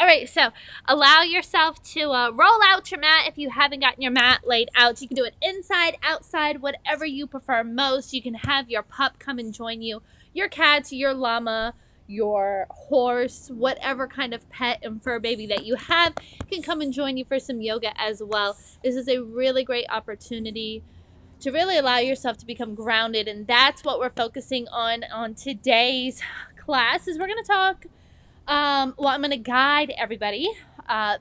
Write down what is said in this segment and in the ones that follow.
right, so allow yourself to roll out your mat if you haven't gotten your mat laid out. You can do it inside, outside, whatever you prefer most. You can have your pup come and join you, your cat, your llama, your horse, whatever kind of pet and fur baby that you have can come and join you for some yoga as well. This is a really great opportunity to really allow yourself to become grounded, and that's what we're focusing on today's class. Is we're going to talk I'm going to guide everybody,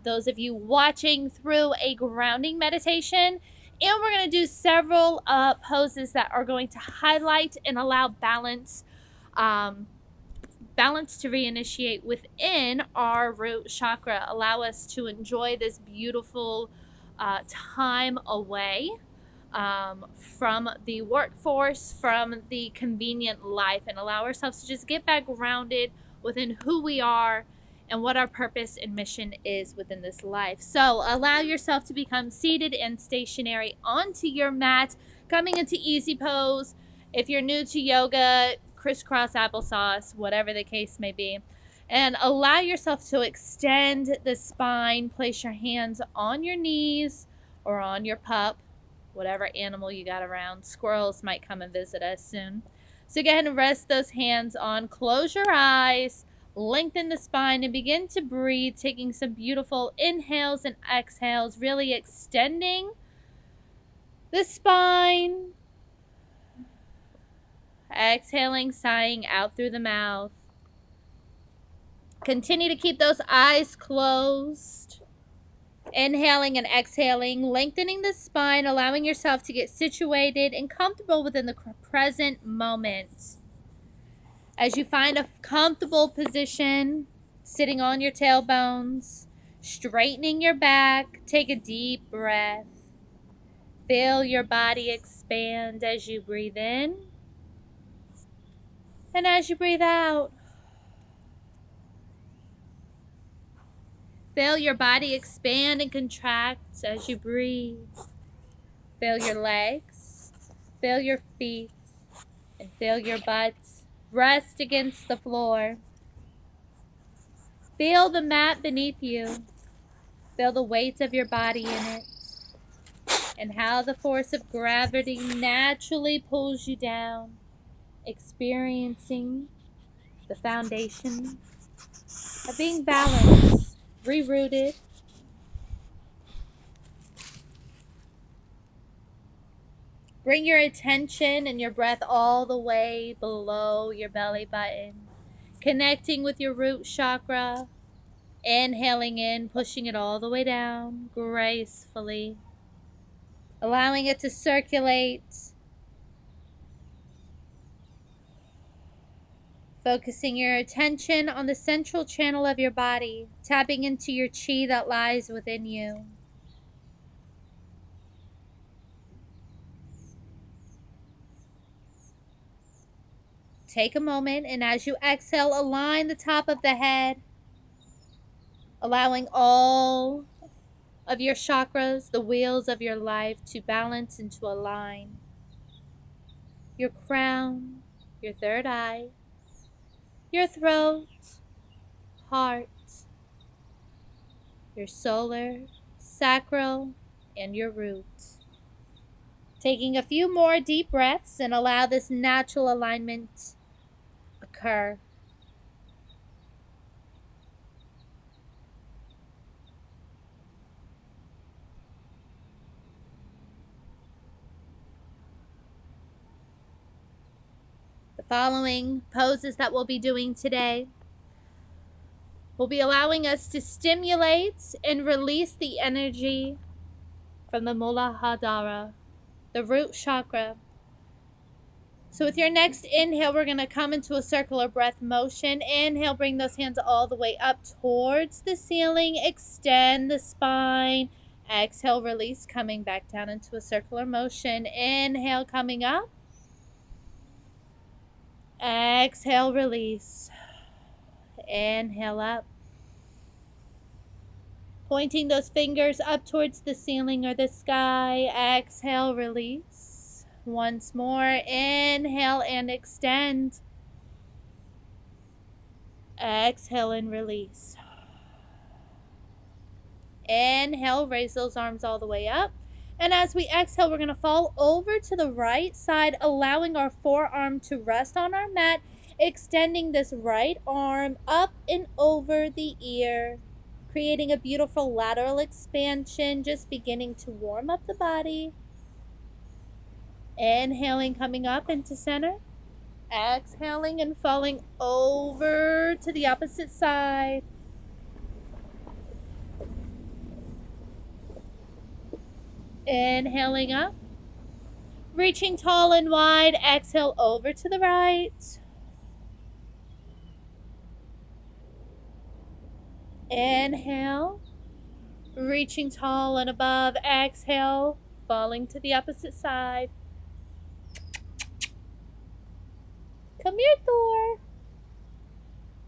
those of you watching, through a grounding meditation, and we're going to do several poses that are going to highlight and allow balance to reinitiate within our root chakra, allow us to enjoy this beautiful time away from the workforce, from the convenient life, and allow ourselves to just get back grounded within who we are and what our purpose and mission is within this life. So allow yourself to become seated and stationary onto your mat, coming into easy pose. If you're new to yoga, crisscross applesauce, whatever the case may be. And allow yourself to extend the spine. Place your hands on your knees or on your pup, whatever animal you got around. Squirrels might come and visit us soon. So go ahead and rest those hands on. Close your eyes, lengthen the spine, and begin to breathe, taking some beautiful inhales and exhales, really extending the spine. Exhaling, sighing out through the mouth. Continue to keep those eyes closed. Inhaling and exhaling, lengthening the spine, allowing yourself to get situated and comfortable within the present moment. As you find a comfortable position, sitting on your tailbones, straightening your back, take a deep breath. Feel your body expand as you breathe in and as you breathe out. Feel your body expand and contract as you breathe. Feel your legs, feel your feet, and feel your butt rest against the floor. Feel the mat beneath you. Feel the weight of your body in it, and how the force of gravity naturally pulls you down, experiencing the foundation of being balanced, rerooted. Bring your attention and your breath all the way below your belly button, connecting with your root chakra. Inhaling in, pushing it all the way down gracefully, allowing it to circulate. Focusing your attention on the central channel of your body, tapping into your chi that lies within you. Take a moment, and as you exhale, align the top of the head, allowing all of your chakras, the wheels of your life, to balance and to align. Your crown, your third eye, your throat, heart, your solar, sacral, and your root. Taking a few more deep breaths and allow this natural alignment occur. The following poses that we'll be doing today will be allowing us to stimulate and release the energy from the Muladhara, the root chakra. So with your next inhale, we're going to come into a circular breath motion. Inhale, bring those hands all the way up towards the ceiling. Extend the spine. Exhale, release, coming back down into a circular motion. Inhale, coming up. Exhale, release. Inhale up. Pointing those fingers up towards the ceiling or the sky. Exhale, release. Once more, inhale and extend. Exhale and release. Inhale, raise those arms all the way up. And as we exhale, we're going to fall over to the right side, allowing our forearm to rest on our mat, extending this right arm up and over the ear, creating a beautiful lateral expansion, just beginning to warm up the body. Inhaling, coming up into center. Exhaling and falling over to the opposite side. Inhaling up. Reaching tall and wide. Exhale over to the right. Inhale. Reaching tall and above. Exhale. Falling to the opposite side. Come here, Thor.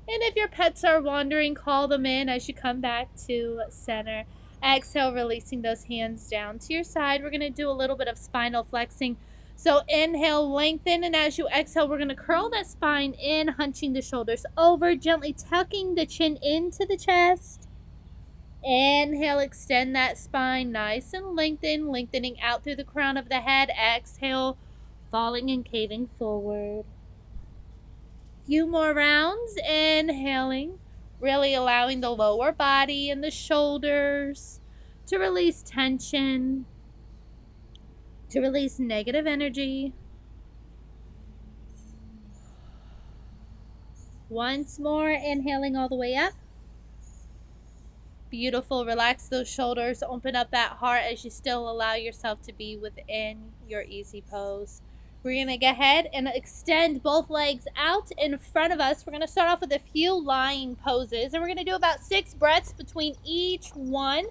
And if your pets are wandering, call them in as you come back to center. Exhale, releasing those hands down to your side. We're going to do a little bit of spinal flexing. So inhale, lengthen, and as you exhale, we're going to curl that spine in, hunching the shoulders over, gently tucking the chin into the chest. Inhale, extend that spine nice and lengthening out through the crown of the head. Exhale, falling and caving forward. Few more rounds. Inhaling, really allowing the lower body and the shoulders to release tension, to release negative energy. Once more, inhaling all the way up. Beautiful. Relax those shoulders. Open up that heart as you still allow yourself to be within your easy pose. We're going to go ahead and extend both legs out in front of us. We're going to start off with a few lying poses, and we're going to do about 6 breaths between each one.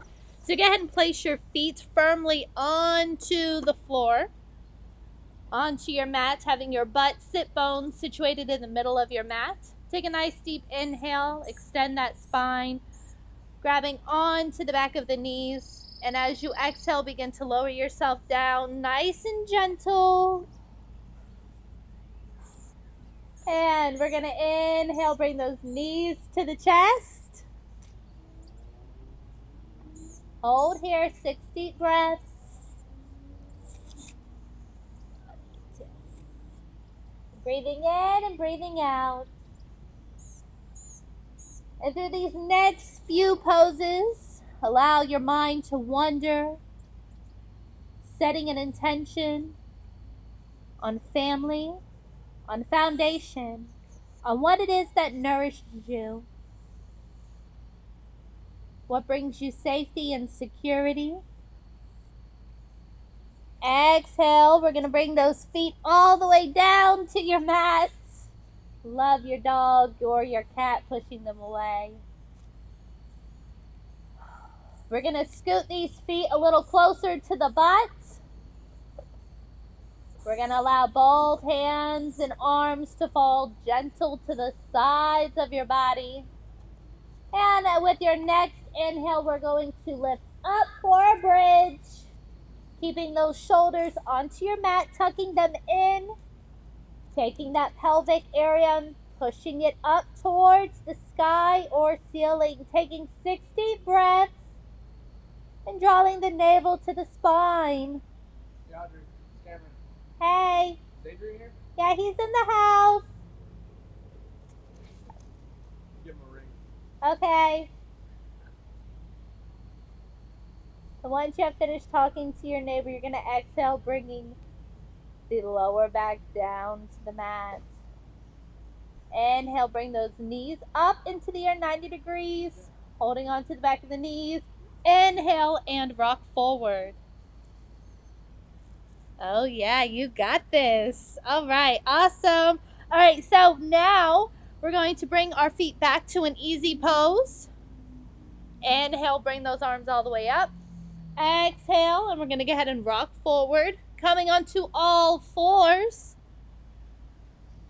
So go ahead and place your feet firmly onto the floor, onto your mat, having your butt, sit bones situated in the middle of your mat. Take a nice deep inhale, extend that spine, grabbing onto the back of the knees. And as you exhale, begin to lower yourself down, nice and gentle. And we're going to inhale, bring those knees to the chest. Hold here, 6 deep breaths. Breathing in and breathing out. And through these next few poses, allow your mind to wander, setting an intention on family, on foundation, on what it is that nourishes you, what brings you safety and security. Exhale, we're going to bring those feet all the way down to your mats. Love your dog or your cat pushing them away. We're going to scoot these feet a little closer to the butt. We're going to allow both hands and arms to fall gentle to the sides of your body. And with your next inhale, we're going to lift up for a bridge. Keeping those shoulders onto your mat, tucking them in. Taking that pelvic area and pushing it up towards the sky or ceiling. Taking 6 deep breaths. And drawing the navel to the spine. Hey, Audrey. Cameron. Hey. Is Adrian here? Yeah, he's in the house. Give him a ring. Okay. So once you have finished talking to your neighbor, you're going to exhale, bringing the lower back down to the mat. Inhale, bring those knees up into the air, 90 degrees. Holding on to the back of the knees. Inhale and rock forward. Oh yeah, you got this. All right, awesome. All right, so now we're going to bring our feet back to an easy pose. Inhale, bring those arms all the way up. Exhale, and we're going to go ahead and rock forward. Coming onto all fours.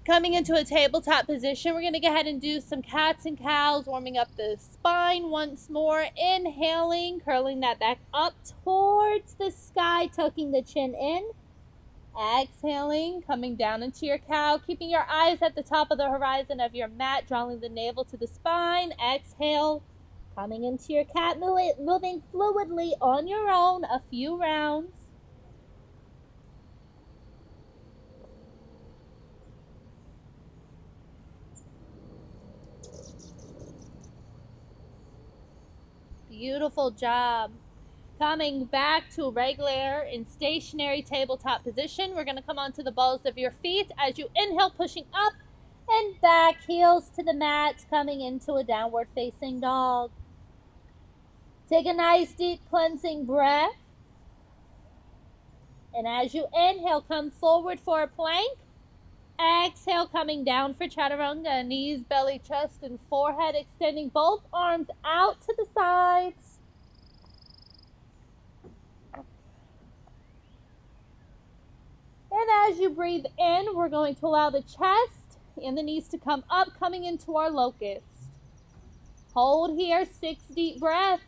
Coming into a tabletop position, we're going to go ahead and do some cats and cows, warming up the spine once more. Inhaling, curling that back up towards the sky, tucking the chin in. Exhaling, coming down into your cow, keeping your eyes at the top of the horizon of your mat, drawing the navel to the spine. Exhale, Coming into your cat, moving fluidly on your own a few rounds. Beautiful job. Coming back to a regular and stationary tabletop position. We're going to come onto the balls of your feet as you inhale, pushing up and back, heels to the mat, coming into a downward facing dog. Take a nice deep cleansing breath. And as you inhale, come forward for a plank. Exhale, coming down for chaturanga. Knees, belly, chest, and forehead, extending both arms out to the sides. And as you breathe in, we're going to allow the chest and the knees to come up, coming into our locust. Hold here, 6 deep breaths.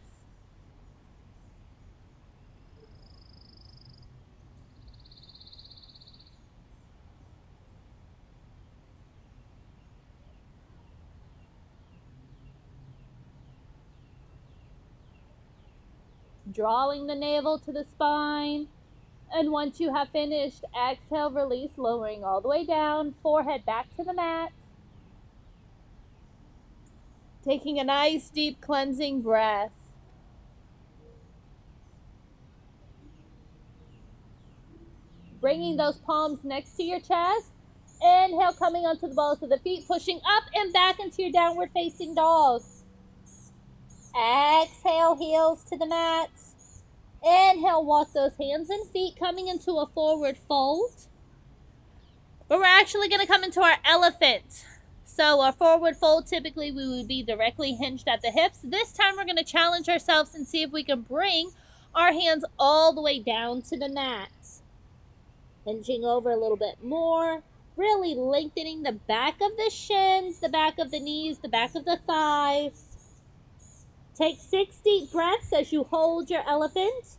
Drawing the navel to the spine. And once you have finished, exhale, release, lowering all the way down, forehead back to the mat. Taking a nice deep cleansing breath. Bringing those palms next to your chest. Inhale, coming onto the balls of the feet, pushing up and back into your downward facing dog. Exhale, heels to the mat. Inhale, walk those hands and feet, coming into a forward fold. But we're actually going to come into our elephant. So our forward fold, typically we would be directly hinged at the hips. This time we're going to challenge ourselves and see if we can bring our hands all the way down to the mat. Hinging over a little bit more, really lengthening the back of the shins, the back of the knees, the back of the thighs. Take 6 deep breaths as you hold your elephant.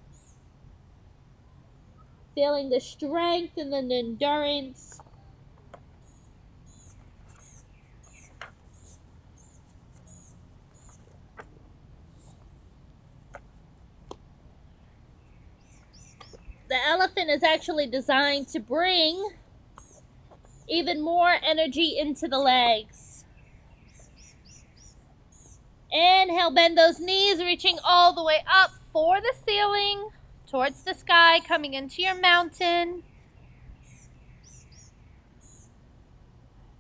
Feeling the strength and the endurance. The elephant is actually designed to bring even more energy into the legs. Inhale, bend those knees, reaching all the way up for the ceiling, towards the sky, coming into your mountain.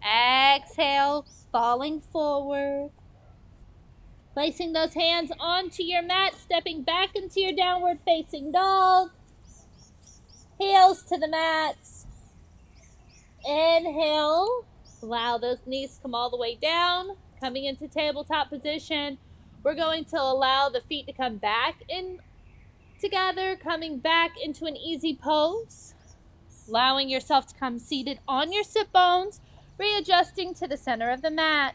Exhale, falling forward. Placing those hands onto your mat, stepping back into your downward facing dog. Heels to the mat. Inhale. Allow those knees to come all the way down. Coming into tabletop position. We're going to allow the feet to come back in together. Coming back into an easy pose. Allowing yourself to come seated on your sit bones. Readjusting to the center of the mat.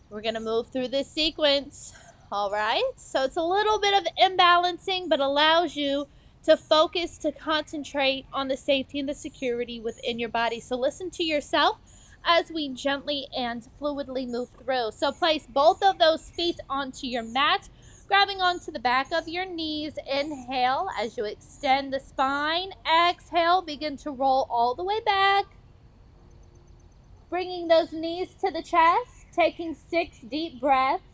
We're going to move through this sequence. All right. So it's a little bit of imbalancing, but allows you to focus, to concentrate on the safety and the security within your body. So listen to yourself as we gently and fluidly move through. So place both of those feet onto your mat, grabbing onto the back of your knees. Inhale as you extend the spine. Exhale, begin to roll all the way back. Bringing those knees to the chest, taking 6 deep breaths.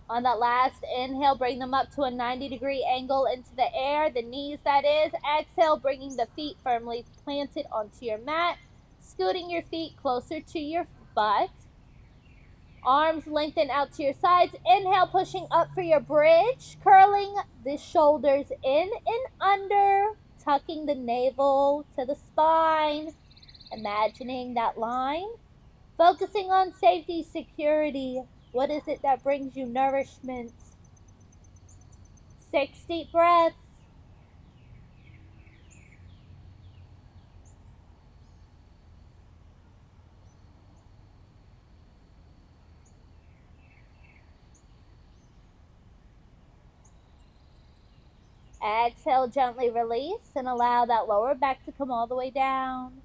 On that last inhale, bring them up to a 90-degree angle into the air, the knees that is. Exhale, bringing the feet firmly planted onto your mat, scooting your feet closer to your butt. Arms lengthen out to your sides. Inhale, pushing up for your bridge, curling the shoulders in and under, tucking the navel to the spine, imagining that line. Focusing on safety, security. What is it that brings you nourishment? 6 deep breaths. Exhale, gently release and allow that lower back to come all the way down.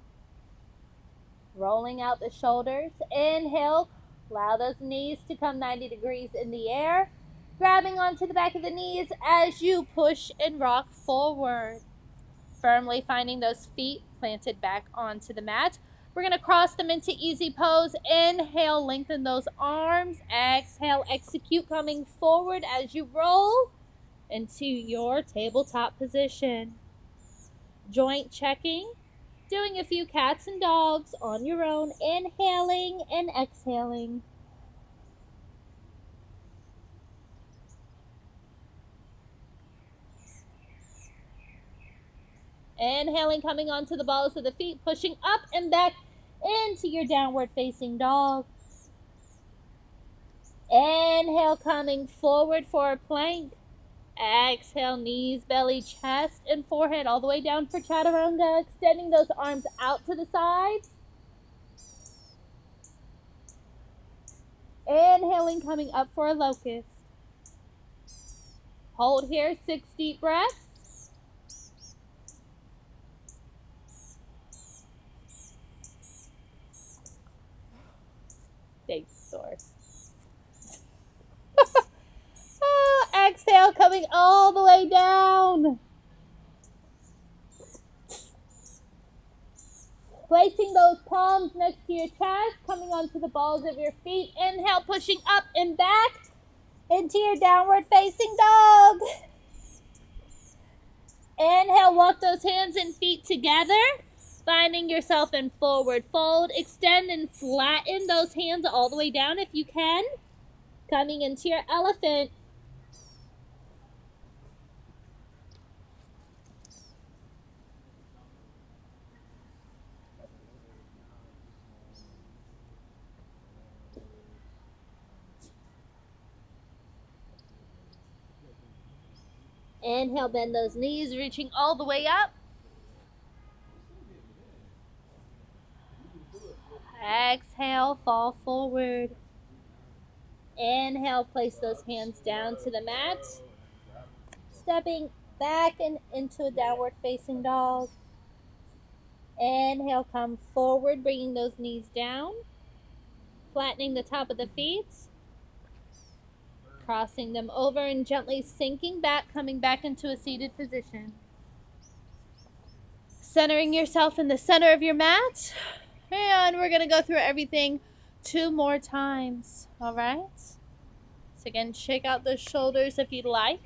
Rolling out the shoulders. Inhale, allow those knees to come 90 degrees in the air. Grabbing onto the back of the knees as you push and rock forward. Firmly finding those feet planted back onto the mat. We're going to cross them into easy pose. Inhale, lengthen those arms. Exhale, execute coming forward as you roll into your tabletop position. Joint checking. Doing a few cats and dogs on your own. Inhaling and exhaling. Inhaling, coming onto the balls of the feet, pushing up and back into your downward facing dog. Inhale, coming forward for a plank. Exhale, knees, belly, chest, and forehead all the way down for chaturanga. Extending those arms out to the sides. Inhaling, coming up for a locust. Hold here, 6 deep breaths. Thanks, Thor. Exhale, coming all the way down. Placing those palms next to your chest, coming onto the balls of your feet. Inhale, pushing up and back into your downward facing dog. Inhale, walk those hands and feet together. Finding yourself in forward fold. Extend and flatten those hands all the way down if you can. Coming into your elephant. Inhale, bend those knees, reaching all the way up. Exhale, fall forward. Inhale, place those hands down to the mat. Stepping back and into a downward facing dog. Inhale, come forward, bringing those knees down. Flattening the top of the feet. Crossing them over and gently sinking back, coming back into a seated position. Centering yourself in the center of your mat. And we're going to go through everything 2 more times. All right? So again, shake out those shoulders if you'd like.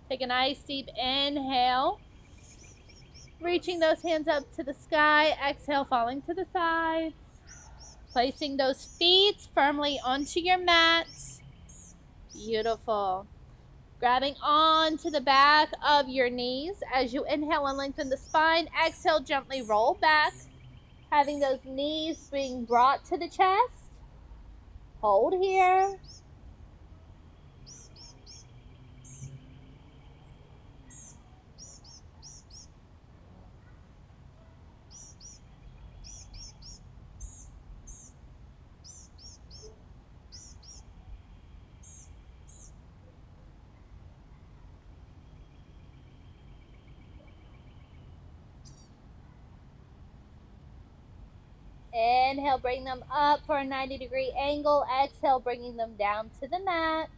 Take a nice deep inhale. Reaching those hands up to the sky. Exhale, falling to the sides. Placing those feet firmly onto your mat. Beautiful. Grabbing onto the back of your knees as you inhale and lengthen the spine. Exhale, gently roll back. Having those knees being brought to the chest. Hold here. Inhale, bring them up for a 90-degree angle. Exhale, bringing them down to the mat.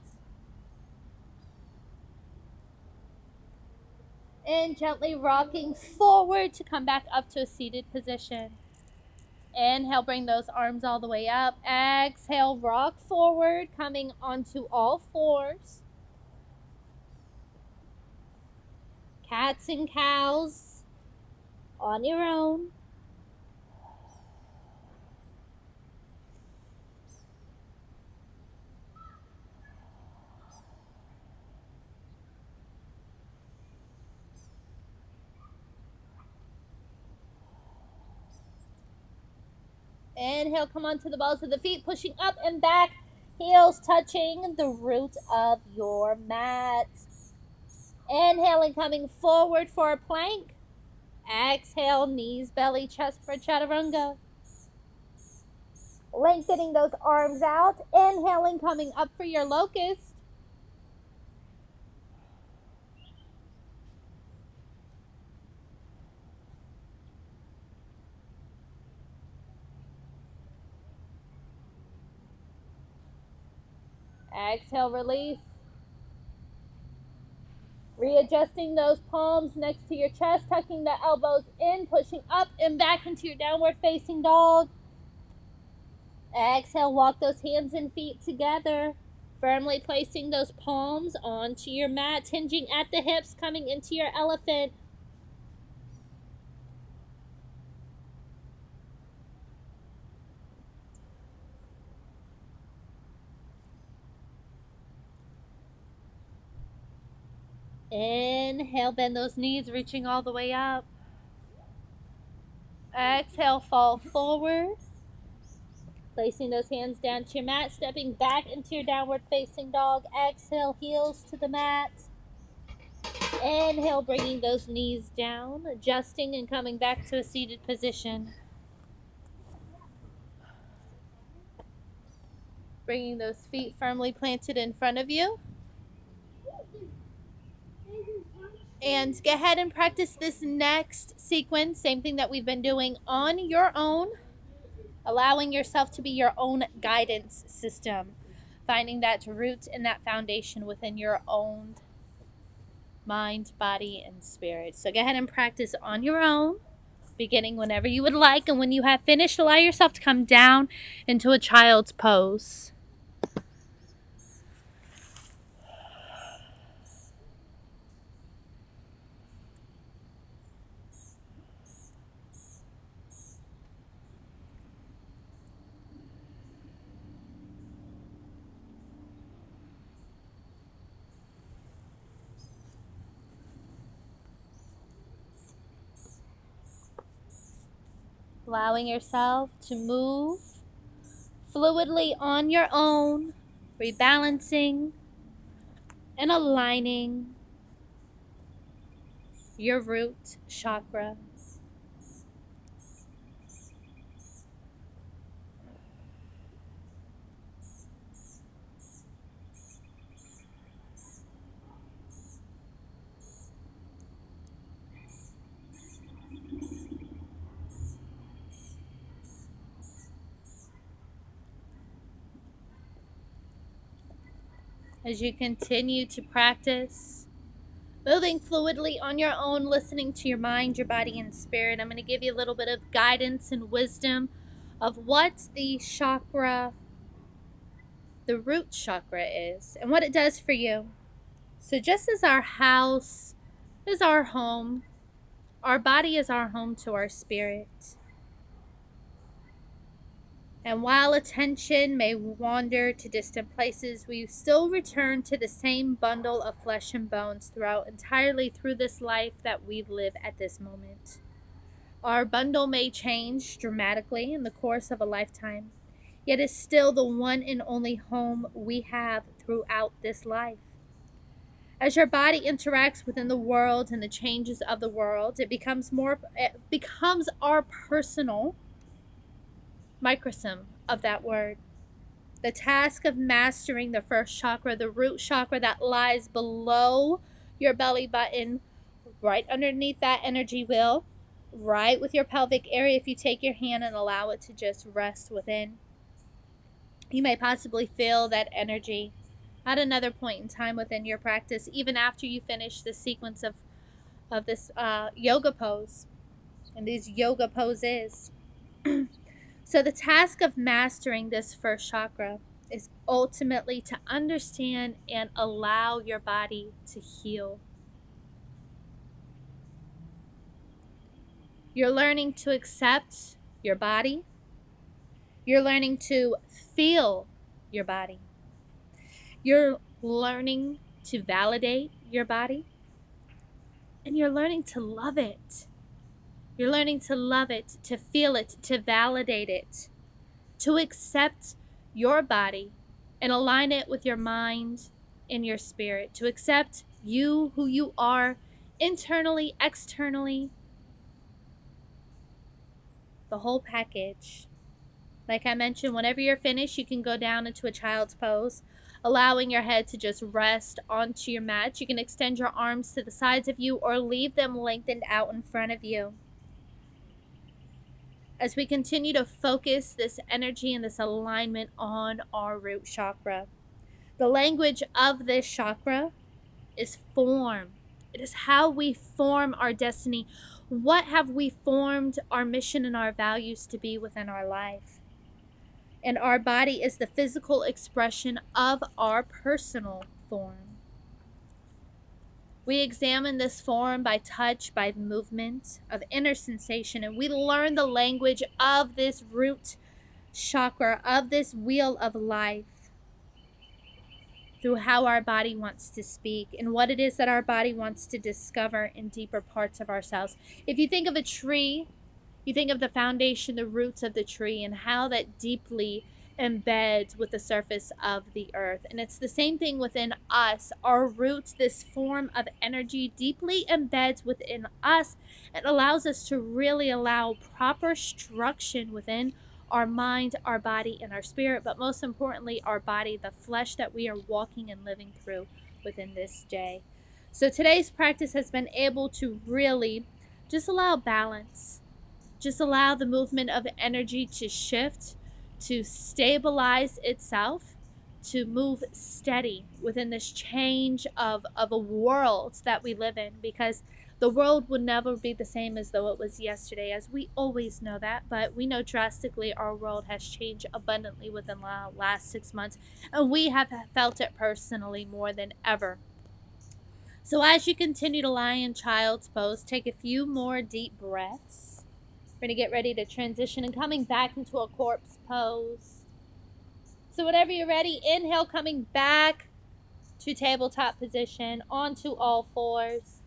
And gently rocking forward to come back up to a seated position. Inhale, bring those arms all the way up. Exhale, rock forward, coming onto all fours. Cats and cows on your own. Inhale, come onto the balls of the feet, pushing up and back, heels touching the root of your mat. Inhaling, coming forward for a plank. Exhale, knees, belly, chest for chaturanga. Lengthening those arms out. Inhaling, coming up for your locust. Exhale, release. Readjusting those palms next to your chest, tucking the elbows in, pushing up and back into your downward facing dog. Exhale, walk those hands and feet together. Firmly placing those palms onto your mat, hinging at the hips, coming into your elephant. Inhale, bend those knees, reaching all the way up. Exhale, fall forward. Placing those hands down to your mat, stepping back into your downward facing dog. Exhale, heels to the mat. Inhale, bringing those knees down, adjusting and coming back to a seated position. Bringing those feet firmly planted in front of you. And go ahead and practice this next sequence, same thing that we've been doing on your own, allowing yourself to be your own guidance system, finding that root and that foundation within your own mind, body, and spirit. So go ahead and practice on your own, beginning whenever you would like, and when you have finished, allow yourself to come down into a child's pose. Allowing yourself to move fluidly on your own, rebalancing and aligning your root chakra. As you continue to practice, moving fluidly on your own, listening to your mind, your body, and spirit, I'm going to give you a little bit of guidance and wisdom of what the chakra, the root chakra is, and what it does for you. So just as our house is our home, our body is our home to our spirit. And while attention may wander to distant places, we still return to the same bundle of flesh and bones throughout entirely through this life that we live at this moment. Our bundle may change dramatically in the course of a lifetime, yet is still the one and only home we have throughout this life. As your body interacts within the world and the changes of the world, it becomes our personal microcosm of that word. The task of mastering the first chakra, the root chakra that lies below your belly button, right underneath that energy wheel, right with your pelvic area. If you take your hand and allow it to just rest within, you may possibly feel that energy at another point in time within your practice, even after you finish the sequence of this yoga pose and these yoga poses. So the task of mastering this first chakra is ultimately to understand and allow your body to heal. You're learning to accept your body. You're learning to feel your body. You're learning to validate your body. And you're learning to love it. You're learning to love it, to feel it, to validate it, to accept your body and align it with your mind and your spirit, to accept you, who you are, internally, externally, the whole package. Like I mentioned, whenever you're finished, you can go down into a child's pose, allowing your head to just rest onto your mat. You can extend your arms to the sides of you or leave them lengthened out in front of you. As we continue to focus this energy and this alignment on our root chakra, the language of this chakra is form. It is how we form our destiny. What have we formed our mission and our values to be within our life? And our body is the physical expression of our personal form. We examine this form by touch, by movement, of inner sensation, and we learn the language of this root chakra, of this wheel of life, through how our body wants to speak and what it is that our body wants to discover in deeper parts of ourselves. If you think of a tree, you think of the foundation, the roots of the tree, and how that deeply embeds with the surface of the earth. And it's the same thing within us. Our roots, this form of energy, deeply embeds within us and allows us to really allow proper structure within our mind, our body, and our spirit, but most importantly, our body, the flesh that we are walking and living through within this day. So today's practice has been able to really just allow balance, just allow the movement of energy to shift, to stabilize itself, to move steady within this change of a world that we live in, because the world would never be the same as though it was yesterday, as we always know that. But we know drastically our world has changed abundantly within the last 6 months, and we have felt it personally more than ever. So as you continue to lie in child's pose, take a few more deep breaths. We're going to get ready to transition and coming back into a corpse pose. So whenever you're ready, inhale, coming back to tabletop position, onto all fours.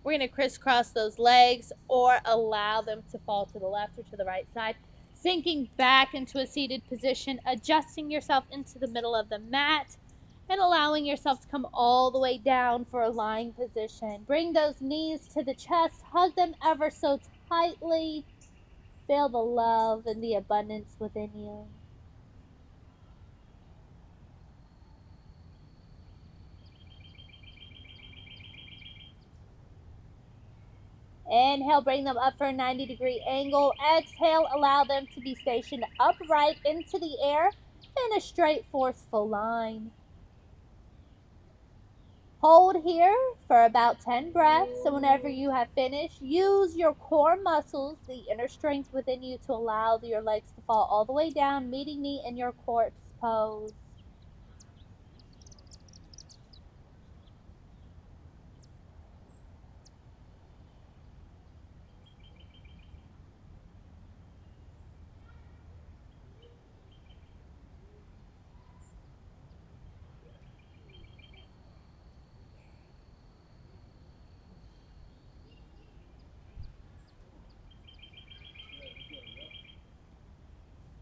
We're going to crisscross those legs or allow them to fall to the left or to the right side. Sinking back into a seated position, adjusting yourself into the middle of the mat, and allowing yourself to come all the way down for a lying position. Bring those knees to the chest, hug them ever so tightly. Feel the love and the abundance within you. Inhale, bring them up for a 90-degree angle. Exhale, allow them to be stationed upright into the air in a straight, forceful line. Hold here for about 10 breaths, and whenever you have finished, use your core muscles, the inner strength within you, to allow your legs to fall all the way down, meeting me in your corpse pose.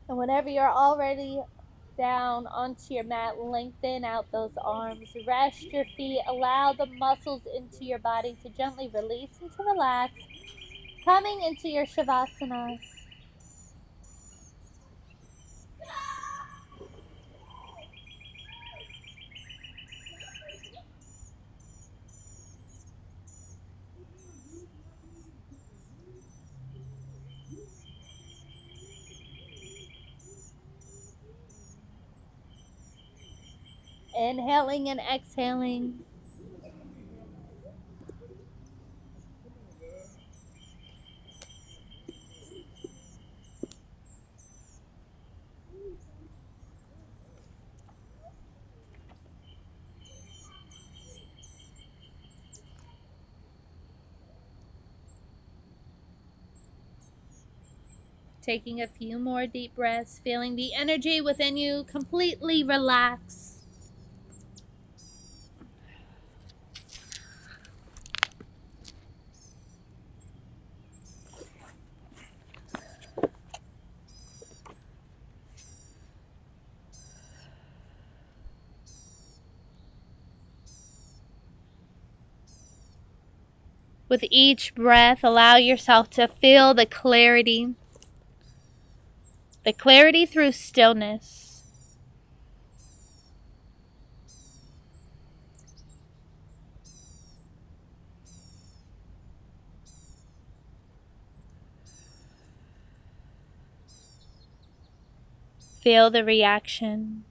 And whenever you're already down onto your mat, lengthen out those arms. Rest your feet. Allow the muscles into your body to gently release and to relax. Coming into your Shavasana. Inhaling and exhaling. Taking a few more deep breaths, feeling the energy within you completely relax. With each breath, allow yourself to feel the clarity through stillness. Feel the reaction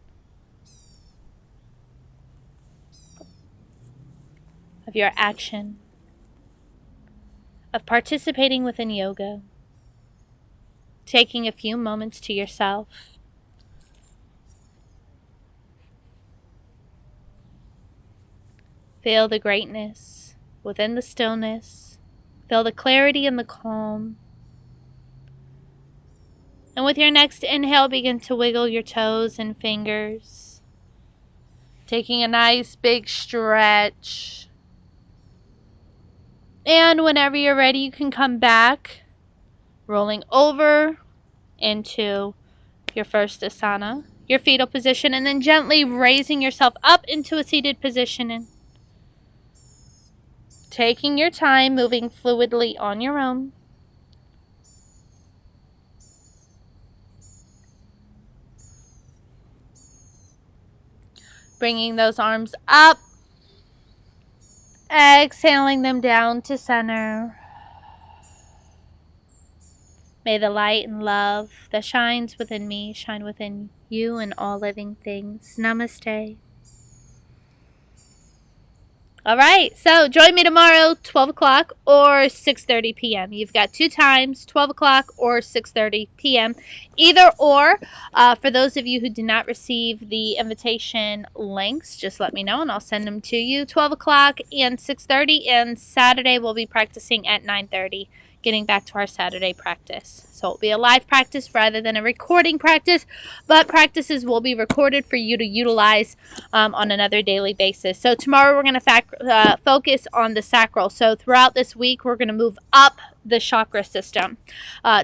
of your action, of participating within yoga, taking a few moments to yourself. Feel the greatness within the stillness. Feel the clarity and the calm. And with your next inhale, begin to wiggle your toes and fingers. Taking a nice big stretch. And whenever you're ready, you can come back, rolling over into your first asana, your fetal position, and then gently raising yourself up into a seated position and taking your time, moving fluidly on your own. Bringing those arms up, exhaling them down to center. May the light and love that shines within me shine within you and all living things. Namaste. All right, so join me tomorrow, 12 o'clock or 6:30 p.m. You've got two times, 12 o'clock or 6:30 p.m. Either or. For those of you who did not receive the invitation links, just let me know and I'll send them to you. 12 o'clock and 6:30, and Saturday we'll be practicing at 9:30, getting back to our Saturday practice. So it'll be a live practice rather than a recording practice, but practices will be recorded for you to utilize on another daily basis. So tomorrow we're going to focus on the sacral. So throughout this week, we're going to move up the chakra system,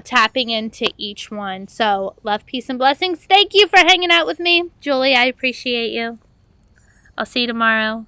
tapping into each one. So love, peace, and blessings. Thank you for hanging out with me. Julie, I appreciate you. I'll see you tomorrow.